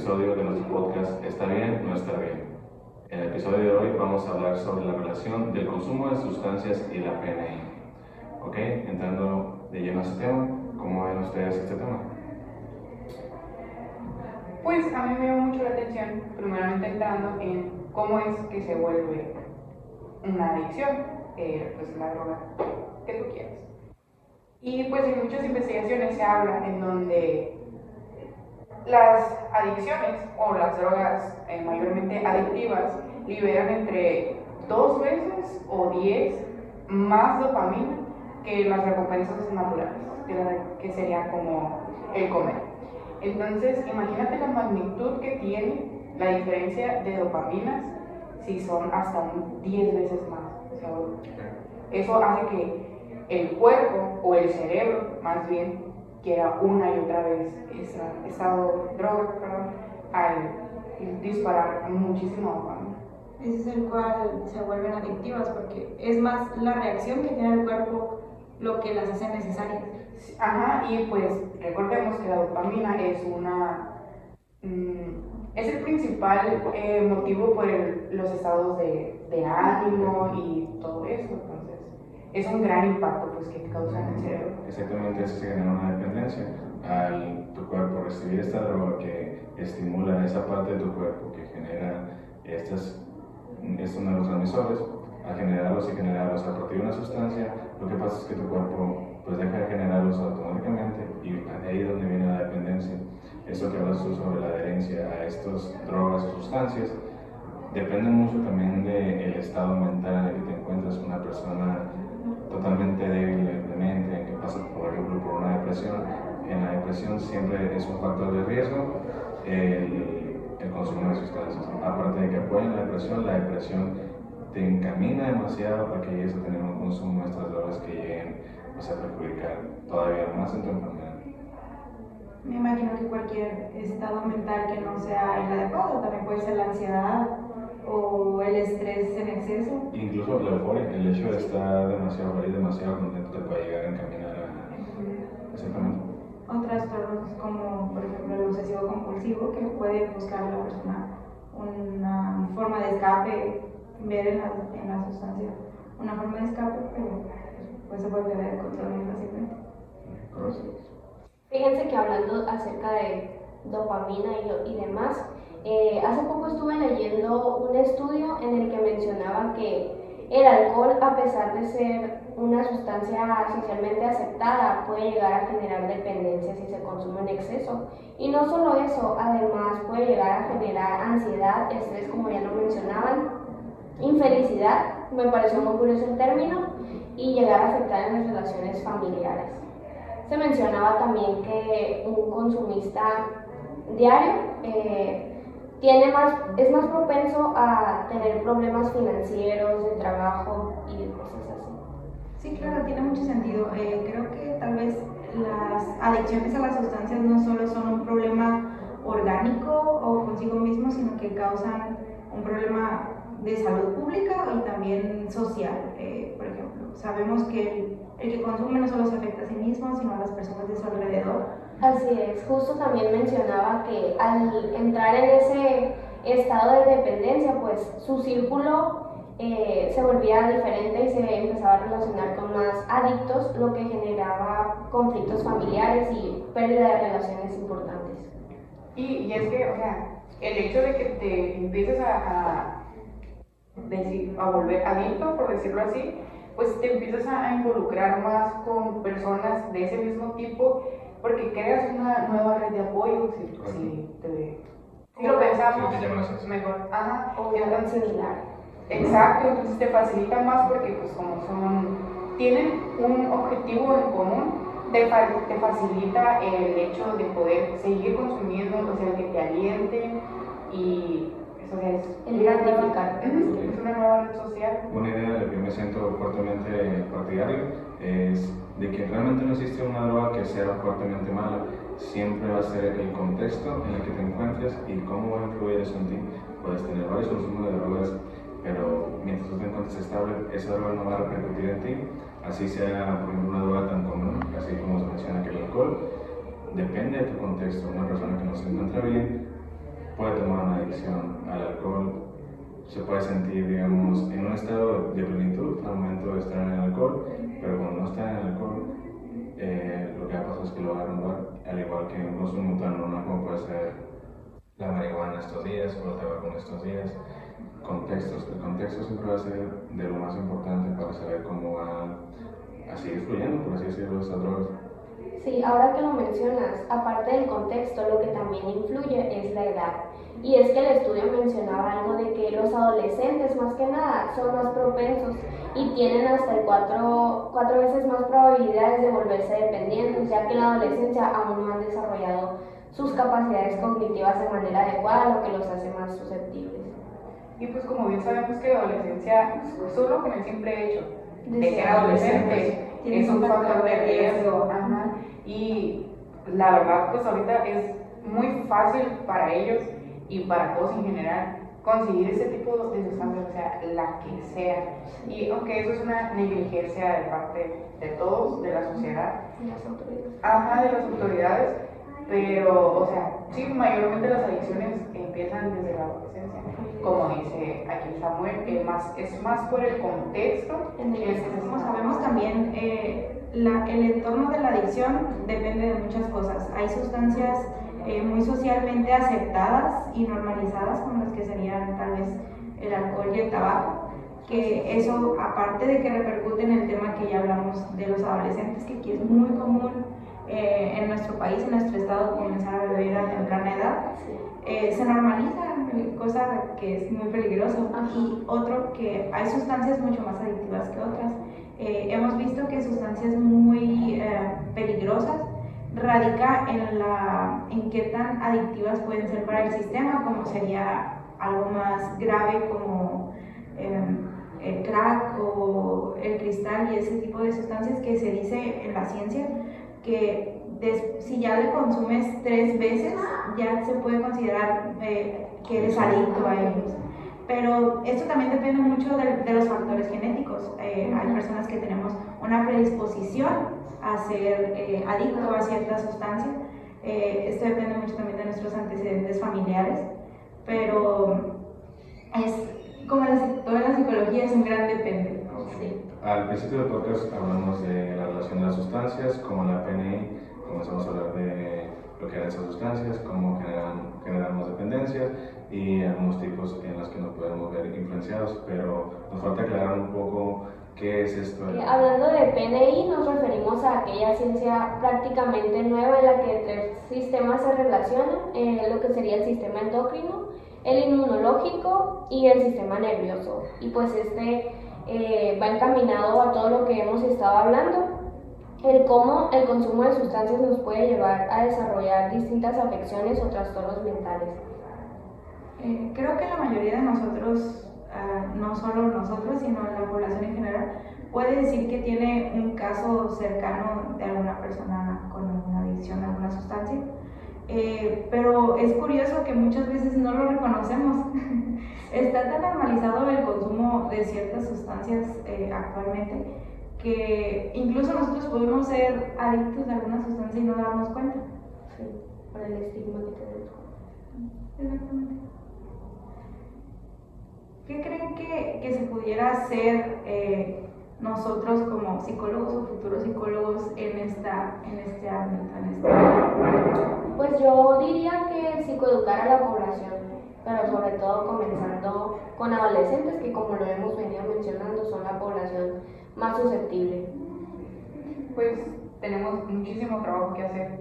episodio de nuestro podcast ¿Está bien? ¿No está bien? En el episodio de hoy vamos a hablar sobre la relación del consumo de sustancias y la PNI. Ok, entrando de lleno a este tema, ¿cómo ven ustedes este tema? Pues a mí me llama mucho la atención, primeramente entrando en cómo es que se vuelve una adicción, pues la droga que tú quieras. Y pues en muchas investigaciones se habla en donde las adicciones o las drogas mayormente adictivas liberan entre 2 veces o 10 más dopamina que las recompensas naturales, que sería como el comer. Entonces, imagínate la magnitud que tiene la diferencia de dopaminas si son hasta 10 veces más. O sea, eso hace que el cuerpo o el cerebro, más bien, quiera una y otra vez esa droga, al disparar muchísimo dopamina. Ese es el cual se vuelven adictivas porque es más la reacción que tiene el cuerpo lo que las hace necesarias. Ajá, y pues recordemos que la dopamina es es el principal motivo por los estados de ánimo y todo eso. Entonces es un gran impacto pues, que causa en el cerebro. Exactamente, eso se genera una dependencia al tu cuerpo recibir esta droga que estimula esa parte de tu cuerpo que genera estos neurotransmisores. Al generarlos y generarlos a partir de una sustancia, lo que pasa es que tu cuerpo pues deja de generarlos automáticamente y de ahí es donde viene la dependencia. Eso que hablas tú sobre la adherencia a estas drogas o sustancias depende mucho también del estado mental en el que te encuentras. Una persona totalmente débil de mente, que pasa por ejemplo por una depresión, en la depresión siempre es un factor de riesgo el consumo de sustancias. Aparte de que apoya la depresión te encamina demasiado a que llegues a tener un consumo de estas drogas que lleguen a perjudicar todavía más en tu enfermedad. Me imagino que cualquier estado mental que no sea el adecuado, también puede ser la ansiedad o el estrés en exceso. Incluso la euforia, el hecho de estar demasiado feliz, demasiado contento te puede llegar a encaminar a exactamente. O trastornos como por ejemplo el obsesivo compulsivo, que puede buscar a la persona una forma de escape, ver en la sustancia una forma de escape, pero pues se puede perder el control muy fácilmente. Fíjense que hablando acerca de dopamina y demás, hace poco estuve leyendo un estudio en el que mencionaba que el alcohol, a pesar de ser una sustancia socialmente aceptada, puede llegar a generar dependencia si se consume en exceso. Y no solo eso, además puede llegar a generar ansiedad, estrés, como ya lo mencionaban, infelicidad, me pareció muy curioso el término, y llegar a afectar en las relaciones familiares. Se mencionaba también que un consumista diario es más propenso a tener problemas financieros, de trabajo y de cosas así. Sí, claro, tiene mucho sentido. Creo que tal vez las adicciones a las sustancias no solo son un problema orgánico o consigo mismo, sino que causan un problema de salud pública y también social. Por ejemplo, sabemos que el que consume no solo se afecta a sí mismo, sino a las personas de su alrededor. Así es, justo también mencionaba que al entrar en ese estado de dependencia, pues su círculo se volvía diferente y se empezaba a relacionar con más adictos, lo que generaba conflictos familiares y pérdida de relaciones importantes. Y es que, o sea, el hecho de que te empieces a volver adicto, por decirlo así, pues te empiezas a involucrar más con personas de ese mismo tipo, porque creas una nueva red de apoyo, si lo pensamos mejor. Ajá, O algo similar. Exacto, entonces te facilita más porque pues como tienen un objetivo en común, te facilita el hecho de poder seguir consumiendo, o sea, que te alienten y eso es Identificar. Es una nueva red social. Una idea de la que me siento fuertemente partidario es de que realmente no existe una droga que sea fuertemente mala. Siempre va a ser el contexto en el que te encuentres y cómo va a influir eso en ti. Puedes tener varios consumos de drogas, pero mientras tú te encuentres estable, esa droga no va a repercutir en ti. Así sea, por ejemplo, una droga tan común, así como se menciona que el alcohol, depende de tu contexto. Una persona que no se encuentra bien puede tomar una adicción al alcohol, se puede sentir, digamos, en un estado de plenitud al momento de estar en el alcohol, pero cuando no está en el alcohol, lo que va a pasar es que lo va a derrumbar, al igual que un consumo tan normal como puede ser la marihuana estos días o el tabaco en estos días. Contextos. El contexto siempre va a ser de lo más importante para saber cómo va a seguir fluyendo, por así decirlo, estas drogas. Sí, ahora que lo mencionas, aparte del contexto, lo que también influye es la edad. Y es que el estudio mencionaba algo de que los adolescentes, más que nada, son más propensos y tienen hasta cuatro veces más probabilidades de volverse dependientes, ya que en la adolescencia aún no han desarrollado sus capacidades cognitivas de manera adecuada, lo que los hace más susceptibles. Y pues como bien sabemos que la adolescencia, solo con el simple hecho de ser adolescente, es un factor de riesgo. Ajá. Y la verdad, pues ahorita es muy fácil para ellos y para todos en general conseguir ese tipo de sustancias, o sea, la que sea. Y aunque eso es una negligencia de parte de todos, de la sociedad, Y las autoridades. ajá, de las autoridades, pero, o sea, sí, mayormente las adicciones empiezan desde la adolescencia. Como dice aquí Samuel, es más por el contexto En el que se Como sabemos también, el entorno de la adicción depende de muchas cosas. Hay sustancias muy socialmente aceptadas y normalizadas, como las que serían tal vez el alcohol y el tabaco, que eso, aparte de que repercute en el tema que ya hablamos de los adolescentes, que aquí es muy común en nuestro país, en nuestro estado, comenzar a beber a temprana edad, se normaliza, cosa que es muy peligroso. Y otro, que hay sustancias mucho más adictivas que otras. Hemos visto que sustancias muy peligrosas radica en qué tan adictivas pueden ser para el sistema, como sería algo más grave como el crack o el cristal y ese tipo de sustancias que se dice en la ciencia que si ya le consumes 3 veces ya se puede considerar que eres adicto a ellos. Pero esto también depende mucho de los factores genéticos. Hay personas que tenemos una predisposición a ser adicto a cierta sustancia. Esto depende mucho también de nuestros antecedentes familiares, pero es como toda la psicología, es un gran depende. Sí. Al principio del podcast hablamos de la relación de las sustancias, como la PNI, comenzamos a hablar de lo que eran esas sustancias, cómo generamos dependencias y algunos tipos en los que nos podemos ver influenciados, pero nos falta aclarar un poco qué es esto. Hablando de PNI, nos referimos a aquella ciencia prácticamente nueva en la que 3 sistemas se relacionan, lo que sería el sistema endocrino, el inmunológico y el sistema nervioso. Y pues va encaminado a todo lo que hemos estado hablando, el cómo el consumo de sustancias nos puede llevar a desarrollar distintas afecciones o trastornos mentales. Creo que la mayoría de nosotros, no solo nosotros, sino la población en general, puede decir que tiene un caso cercano de alguna persona con alguna adicción a alguna sustancia. Pero es curioso que muchas veces no lo reconocemos. Está tan normalizado el consumo de ciertas sustancias actualmente que incluso nosotros podemos ser adictos a alguna sustancia y no darnos cuenta. Sí, por el estigma que tenemos. Exactamente. ¿Qué creen que se pudiera hacer nosotros como psicólogos o futuros psicólogos en este ámbito? Pues yo diría que psicoeducar a la población, pero sobre todo comenzando con adolescentes, que como lo hemos venido mencionando son la población más susceptible. Pues tenemos muchísimo trabajo que hacer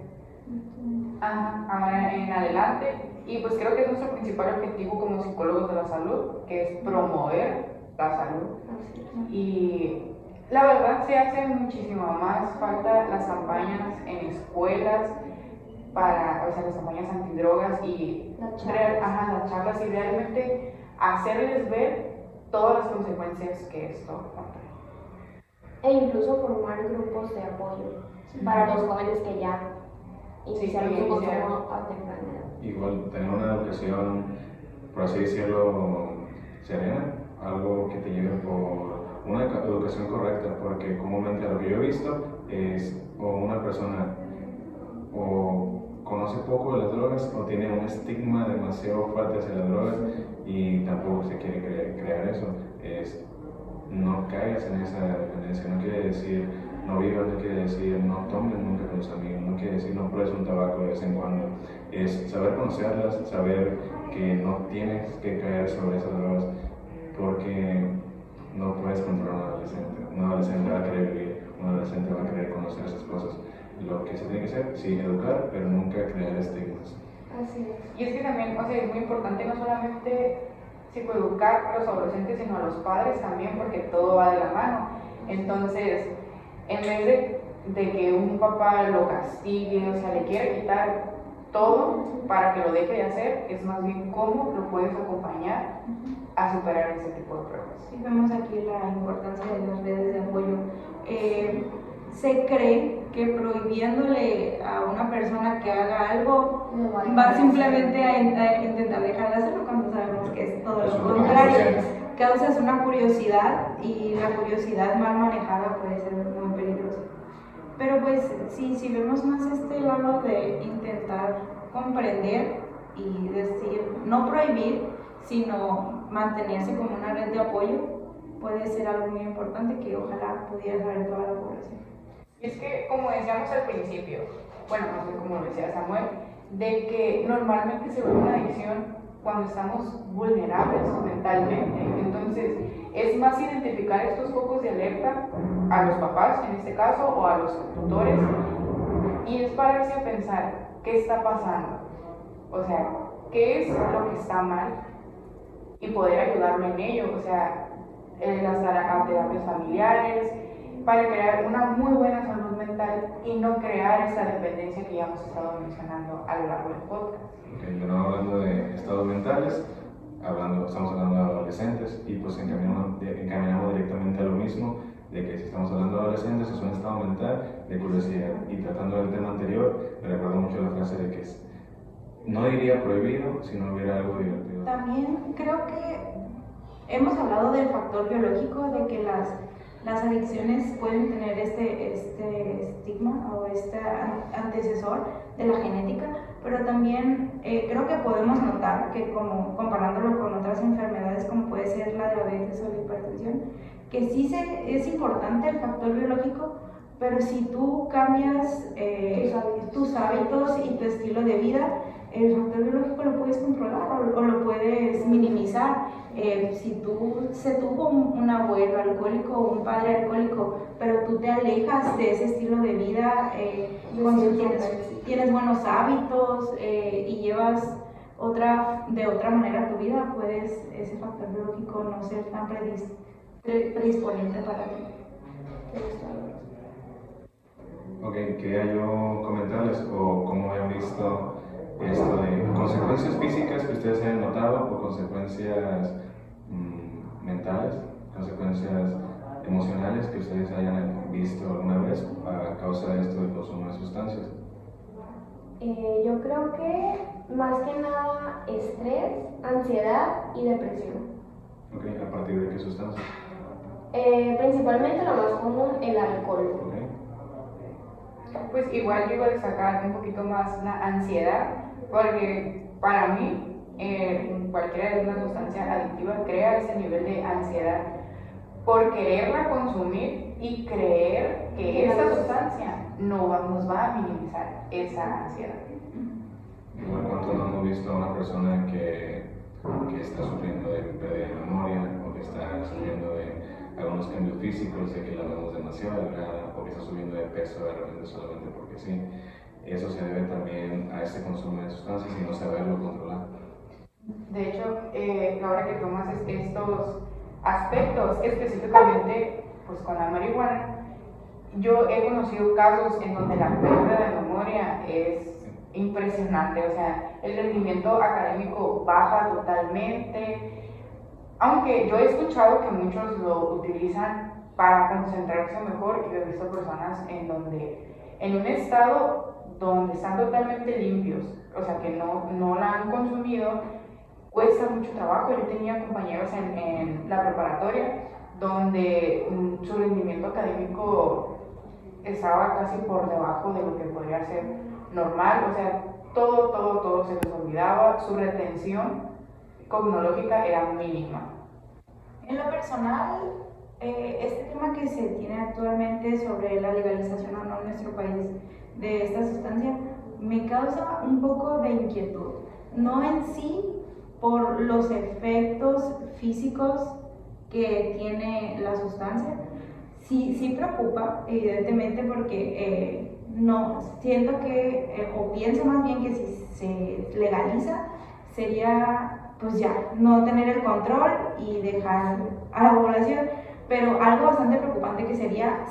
ahora en adelante, y pues creo que es nuestro principal objetivo como psicólogos de la salud, que es promover la salud. Y la verdad se hace muchísimo más falta las campañas en escuelas, las campañas antidrogas y las charlas y realmente hacerles ver todas las consecuencias que esto contrae. E incluso formar grupos de apoyo para los jóvenes que ya iniciaron su consumo a temprana edad. Igual tener una educación, por así decirlo, serena, algo que te lleve por una educación correcta, porque comúnmente lo que yo he visto es o una persona o conoce poco de las drogas o tiene un estigma demasiado fuerte hacia las drogas y tampoco se quiere crear eso. No caigas en esa dependencia, no quiere decir no vivas, no quiere decir no tomes nunca con tus amigos, no quiere decir no pruebes un tabaco de vez en cuando. Es saber conocerlas, saber que no tienes que caer sobre esas drogas porque no puedes controlar a un adolescente. Un adolescente va a querer vivir, un adolescente va a querer conocer esas cosas. Lo que se tiene que hacer, sí, educar, pero nunca crear estigmas. Así es. Y es que también, o sea, es muy importante no solamente psicoeducar a los adolescentes, sino a los padres también, porque todo va de la mano. Entonces, en vez de que un papá lo castigue, o sea, le quiere quitar todo para que lo deje de hacer, es más bien cómo lo puedes acompañar a superar ese tipo de pruebas. Sí, vemos aquí la importancia de las redes de apoyo. Se cree que prohibiéndole a una persona que haga algo va simplemente a intentar dejar de hacerlo, cuando sabemos que es todo lo contrario. Causas una curiosidad y la curiosidad mal manejada puede ser muy peligrosa. Pero pues si vemos más este lado de intentar comprender y decir, no prohibir, sino mantenerse como una red de apoyo, puede ser algo muy importante que ojalá pudiera saber toda la población. Es que, como decíamos al principio, bueno, no sé cómo lo decía Samuel, de que normalmente se vuelve una adicción cuando estamos vulnerables mentalmente. Entonces, es más identificar estos focos de alerta a los papás, en este caso, o a los tutores, y es pararse a pensar, ¿qué está pasando? O sea, ¿qué es lo que está mal? Y poder ayudarlo en ello, o sea, las terapias familiares, para crear una muy buena salud mental y no crear esa dependencia que ya hemos estado mencionando a lo largo del podcast. Okay, de nuevo hablando de estados mentales, estamos hablando de adolescentes y pues encaminamos directamente a lo mismo, de que si estamos hablando de adolescentes es un estado mental de curiosidad. Y tratando del tema anterior, me recuerdo mucho la frase de que no diría prohibido si no hubiera algo divertido. También creo que hemos hablado del factor biológico, de que las adicciones pueden tener este estigma o este antecesor de la genética, pero también creo que podemos notar que, como comparándolo con otras enfermedades como puede ser la diabetes o la hipertensión, que sí es importante el factor biológico, pero si tú cambias tus hábitos y tu estilo de vida, el factor biológico lo puedes controlar o lo puedes minimizar. Si se tuvo un abuelo alcohólico o un padre alcohólico, pero tú te alejas de ese estilo de vida, cuando tienes buenos hábitos y llevas de otra manera tu vida, puedes ese factor biológico no ser tan predisponiente para ti. Ok, quería yo comentarles o cómo han visto esto de consecuencias físicas que ustedes hayan notado o consecuencias mentales, consecuencias emocionales que ustedes hayan visto alguna vez a causa de esto del consumo de sustancias. Yo creo que más que nada estrés, ansiedad y depresión. Ok, ¿a partir de qué sustancias? Principalmente lo más común, el alcohol. Okay. Pues igual yo iba a destacar un poquito más la ansiedad, porque para mí cualquiera de una sustancia adictiva crea ese nivel de ansiedad por quererla consumir y creer que esa sustancia nos va a minimizar esa ansiedad. Igual, ¿cuántos no hemos visto a una persona que está sufriendo de pérdida de memoria o que está sufriendo de algunos cambios físicos, de que la vemos demasiado delgada o que está subiendo de peso de repente solamente porque sí? Eso se debe también a ese consumo de sustancias y no saberlo controlar. De hecho, ahora que tomas estos aspectos, específicamente pues con la marihuana, yo he conocido casos en donde la pérdida de memoria es impresionante, o sea, el rendimiento académico baja totalmente, aunque yo he escuchado que muchos lo utilizan para concentrarse mejor, y he visto personas en un estado donde están totalmente limpios, o sea, que no la han consumido, cuesta mucho trabajo. Yo tenía compañeros en la preparatoria donde su rendimiento académico estaba casi por debajo de lo que podría ser normal, o sea, todo se les olvidaba, su retención cognológica era mínima. En lo personal, este tema que se tiene actualmente sobre la legalización o no en nuestro país de esta sustancia me causa un poco de inquietud. No en sí por los efectos físicos que tiene la sustancia. Sí preocupa, evidentemente, porque no siento que, o pienso más bien que si se legaliza, sería pues ya no tener el control y dejar a la población. Pero algo bastante preocupante que sería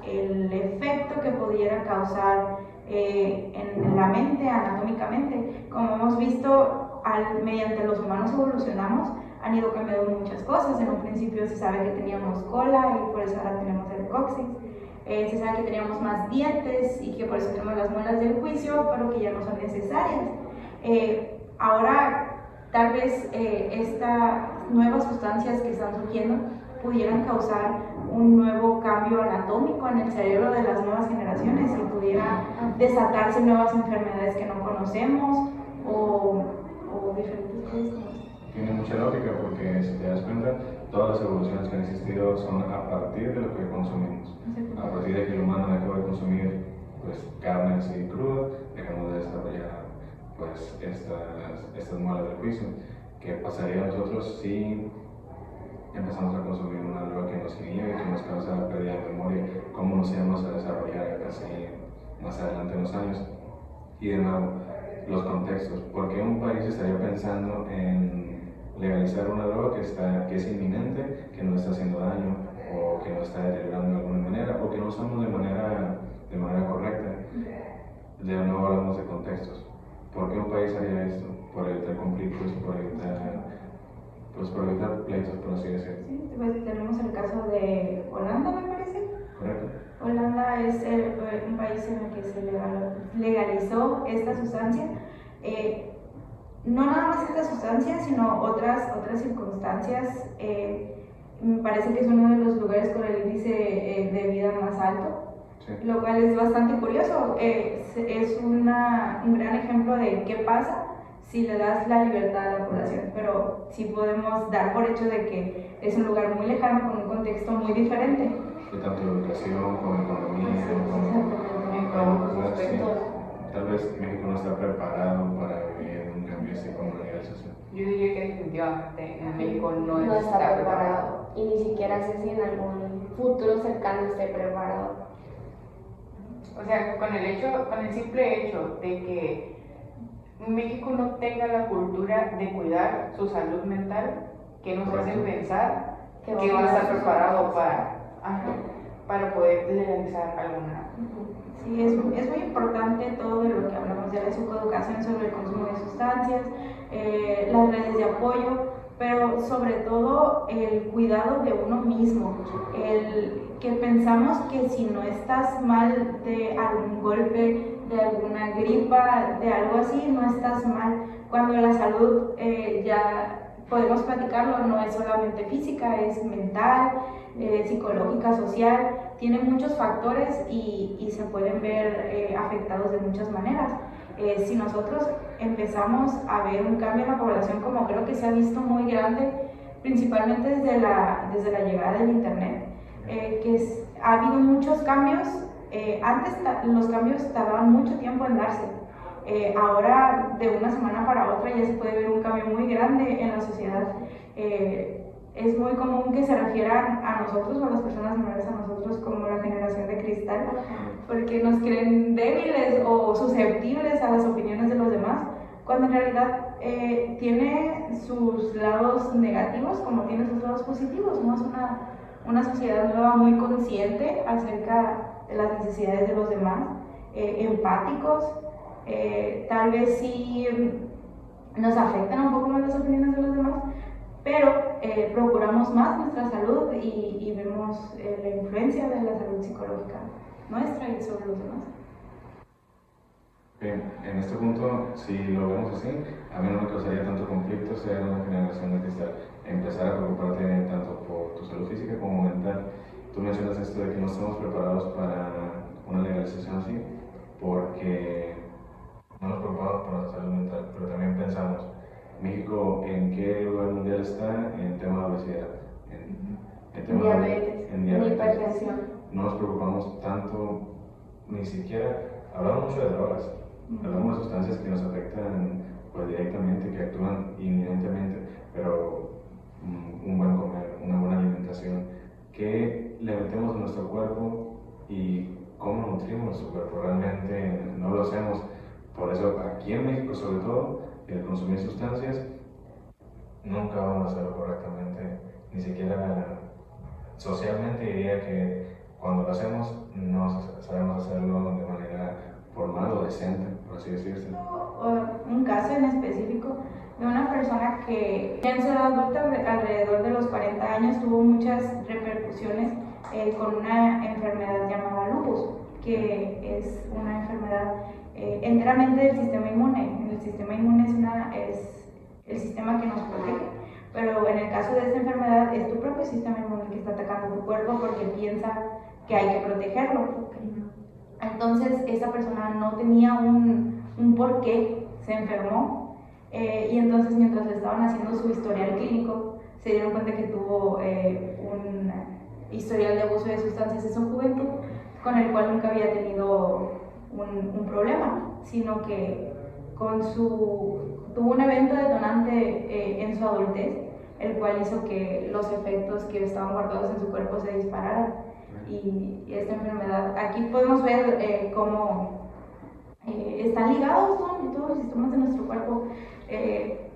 el efecto que pudiera causar en la mente, anatómicamente. Como hemos visto, mediante los humanos evolucionamos, han ido cambiando muchas cosas. En un principio se sabe que teníamos cola y por eso ahora tenemos el cóccix. Se sabe que teníamos más dientes y que por eso tenemos las muelas del juicio, pero que ya no son necesarias. Ahora, tal vez estas nuevas sustancias que están surgiendo pudieran causar un nuevo cambio anatómico en el cerebro de las nuevas generaciones y pudieran desatarse nuevas enfermedades que no conocemos o diferentes cosas. Tiene mucha lógica porque si te das cuenta, todas las evoluciones que han existido son a partir de lo que consumimos. A partir de que el humano dejó de consumir pues, carne así cruda, dejamos de desarrollar pues, estas muelas del juicio. ¿Qué pasaría a nosotros si empezamos a consumir una droga que nos inhibe, que nos causa la pérdida de memoria? ¿Cómo nos íbamos a desarrollar casi más adelante en los años? Y de nuevo, los contextos. ¿Por qué un país estaría pensando en legalizar una droga que es inminente, que no está haciendo daño o que no está deteriorando de alguna manera o que no usamos de manera correcta? De nuevo hablamos de contextos. ¿Por qué un país haría esto? Por evitar conflictos, por evitar pleitos, por así decirlo. Sí, pues tenemos el caso de Holanda, me parece. ¿Correcto? Holanda es un país en el que se legalizó esta sustancia. No nada más esta sustancia, sino otras circunstancias. Me parece que es uno de los lugares con el índice de vida más alto. Sí. Lo cual es bastante curioso. Es un gran ejemplo de qué pasa si le das la libertad a la población, pero sí podemos dar por hecho de que es un lugar muy lejano con un contexto muy diferente. De tanto educación, como economía, tal vez México no está preparado para vivir un cambio así como la legalización. Yo diría que definitivamente en México no está preparado y ni siquiera sé si en algún futuro cercano esté preparado. O sea, con el simple hecho de que México no tenga la cultura de cuidar su salud mental, que nos hace pensar que va a estar preparado para poder legalizar alguna. Sí, es muy importante todo de lo que hablamos de la psicoeducación sobre el consumo de sustancias, las redes de apoyo, pero sobre todo el cuidado de uno mismo, el que pensamos que si no estás mal de algún golpe, de alguna gripa, de algo así, no estás mal, cuando la salud ya podemos platicarlo, no es solamente física, es mental, psicológica, social, tiene muchos factores y se pueden ver afectados de muchas maneras. Si nosotros empezamos a ver un cambio en la población, como creo que se ha visto muy grande, principalmente desde la llegada del internet, ha habido muchos cambios. Antes los cambios tardaban mucho tiempo en darse. Ahora de una semana para otra ya se puede ver un cambio muy grande en la sociedad. Es muy común que se refieran a nosotros o a las personas menores a nosotros como la generación de cristal, porque nos creen débiles o susceptibles a las opiniones de los demás, cuando en realidad tiene sus lados negativos como tiene sus lados positivos. ¿No? Es una sociedad nueva muy consciente acerca de las necesidades de los demás, empáticos. Tal vez sí nos afectan un poco más las opiniones de los demás, pero procuramos más nuestra salud y vemos la influencia de la salud psicológica nuestra y sobre los demás. Bien, en este punto, si lo vemos así, a mí no me causaría tanto conflicto ser una generación de cristal, empezar a preocuparte tanto por tu salud física como mental. Tú mencionas esto de que no estamos preparados para una legalización así, porque no nos preocupamos pero también pensamos, México, ¿en qué lugar mundial está en tema de obesidad? En tema Diabetes, en diabetes. hipertensión. No nos preocupamos tanto, ni siquiera, hablamos mucho de drogas, hablamos de sustancias que nos afectan pues, directamente, que actúan inminentemente, pero un buen comer, una buena alimentación, qué le metemos a nuestro cuerpo y cómo nutrimos nuestro cuerpo, realmente no lo hacemos. Por eso aquí en México sobre todo, el consumir sustancias, nunca vamos a hacerlo correctamente, ni siquiera socialmente diría que cuando lo hacemos no sabemos hacerlo de manera formal o decente, por así decirse. Un caso en específico de una persona que en su edad adulta, alrededor de los 40 años, tuvo muchas repercusiones con una enfermedad llamada lupus, que es una enfermedad enteramente del sistema inmune. El sistema inmune es el sistema que nos protege, pero en el caso de esta enfermedad es tu propio sistema inmune que está atacando tu cuerpo porque piensa que hay que protegerlo. Entonces esta persona no tenía un por qué se enfermó, y entonces mientras le estaban haciendo su historial clínico se dieron cuenta que tuvo un historial de abuso de sustancias en su juventud, con el cual nunca había tenido un problema, sino que tuvo un evento detonante en su adultez, el cual hizo que los efectos que estaban guardados en su cuerpo se dispararan. Y esta enfermedad, aquí podemos ver cómo están ligados todos los sistemas de nuestro cuerpo.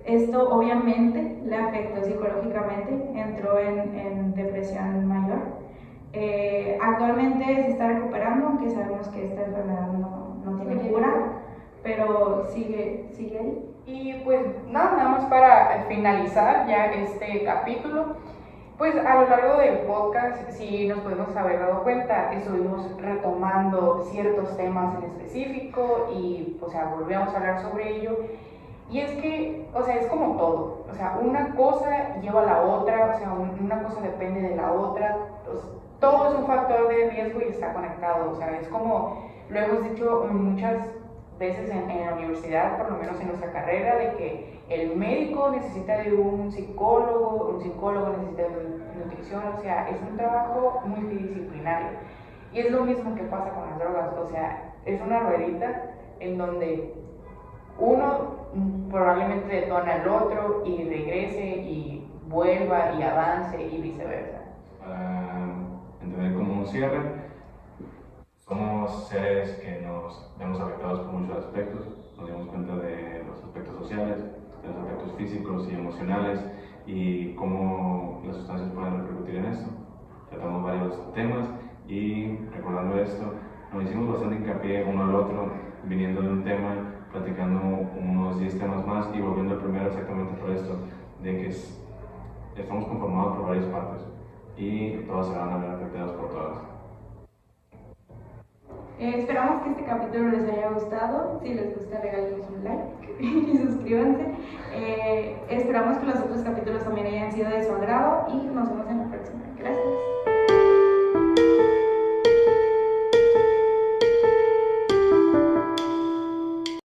Esto obviamente le afectó psicológicamente, entró en depresión mayor. Actualmente se está recuperando, aunque sabemos que esta enfermedad no tiene cura, pero sigue ahí. Y pues nada más para finalizar ya este capítulo, pues a lo largo del podcast, si nos podemos haber dado cuenta, estuvimos retomando ciertos temas en específico y, o sea, volvíamos a hablar sobre ello. Y es que, o sea, es como todo, o sea, una cosa lleva a la otra, o sea, una cosa depende de la otra, todo es un factor de riesgo y está conectado, o sea, es como lo hemos dicho muchas veces en la universidad, por lo menos en nuestra carrera, de que el médico necesita de un psicólogo necesita de nutrición, o sea, es un trabajo multidisciplinario. Y es lo mismo que pasa con las drogas, o sea, es una ruedita en donde uno probablemente detona al otro y regrese y vuelva y avance y viceversa. Para entender como un cierre, somos seres que nos vemos afectados por muchos aspectos, nos dimos cuenta de los aspectos sociales, de los aspectos físicos y emocionales y cómo las sustancias pueden repercutir en esto. Tratamos varios temas y recordando esto, nos hicimos bastante hincapié uno al otro, viniendo de un tema, platicando unos 10 temas más y volviendo al primero exactamente por esto, de que estamos conformados por varias partes y todas se van a ver afectadas por todas. Esperamos que este capítulo les haya gustado. Si les gusta, regálenos un like y suscríbanse. Esperamos que los otros capítulos también hayan sido de su agrado y nos vemos en la próxima. Gracias.